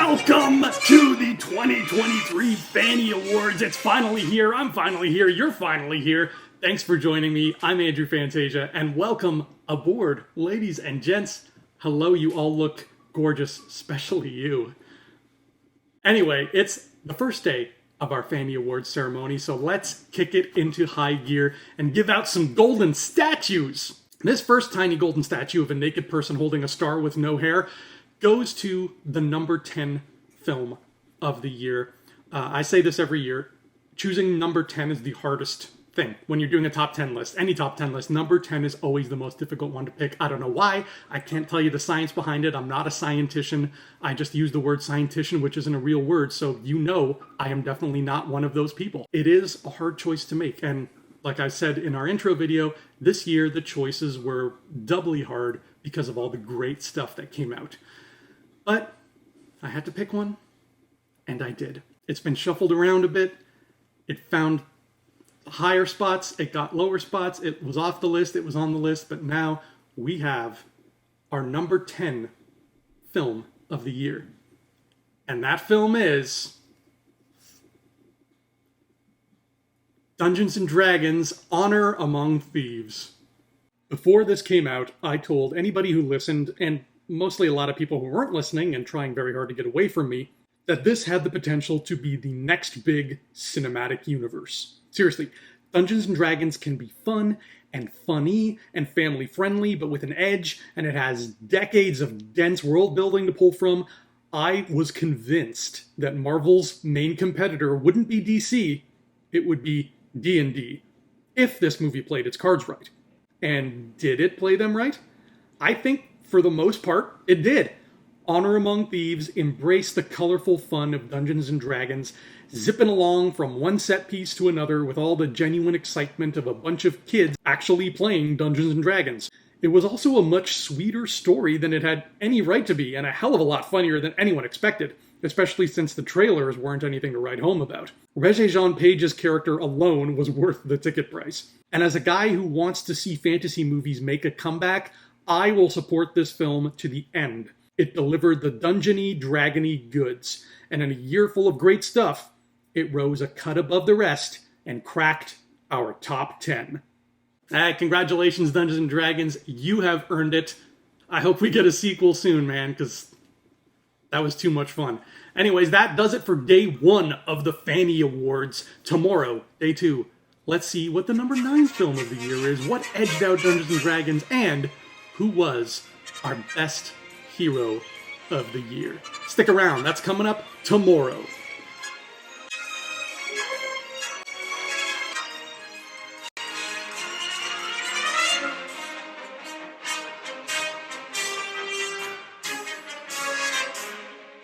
Welcome to the 2023 Fannie Awards. It's finally here. I'm finally here. You're finally here. Thanks for joining me. I'm Andrew Fantasia, and welcome aboard, ladies and gents. Hello, you all look gorgeous, especially you. Anyway, it's the first day of our Fannie Awards ceremony, so let's kick it into high gear and give out some golden statues. This first tiny golden statue of a naked person holding a star with no hair goes to the number 10 film of the year. I say this every year. Choosing number 10 is the hardest thing. When you're doing a top 10 list, any top 10 list, number 10 is always the most difficult one to pick. I don't know why. I can't tell you the science behind it. I'm not a scientician. I just use the word scientician, which isn't a real word. So you know I am definitely not one of those people. It is a hard choice to make. And like I said in our intro video, this year the choices were doubly hard because of all the great stuff that came out. But I had to pick one, and I did. It's been shuffled around a bit. It found higher spots, it got lower spots, it was off the list, it was on the list, but now we have our number 10 film of the year. And that film is Dungeons & Dragons: Honor Among Thieves. Before this came out, I told anybody who listened, and mostly a lot of people who weren't listening and trying very hard to get away from me, that this had the potential to be the next big cinematic universe. Seriously, Dungeons & Dragons can be fun and funny and family friendly, but with an edge, and it has decades of dense world building to pull from. I was convinced that Marvel's main competitor wouldn't be DC, it would be D&D, if this movie played its cards right. And did it play them right? I think for the most part, it did. Honor Among Thieves embraced the colorful fun of Dungeons & Dragons, zipping along from one set piece to another with all the genuine excitement of a bunch of kids actually playing Dungeons & Dragons. It was also a much sweeter story than it had any right to be, and a hell of a lot funnier than anyone expected, especially since the trailers weren't anything to write home about. Regé-Jean Page's character alone was worth the ticket price. And as a guy who wants to see fantasy movies make a comeback, I will support this film to the end. It delivered the dungeony, dragony goods, and in a year full of great stuff, it rose a cut above the rest and cracked our top 10. Congratulations, Dungeons & Dragons. You have earned it. I hope we get a sequel soon, man, because that was too much fun. Anyways, that does it for day 1 of the Fannie Awards. Tomorrow, day 2, let's see what the number 9 film of the year is, what edged out Dungeons & Dragons, and who was our best hero of the year. Stick around, that's coming up tomorrow.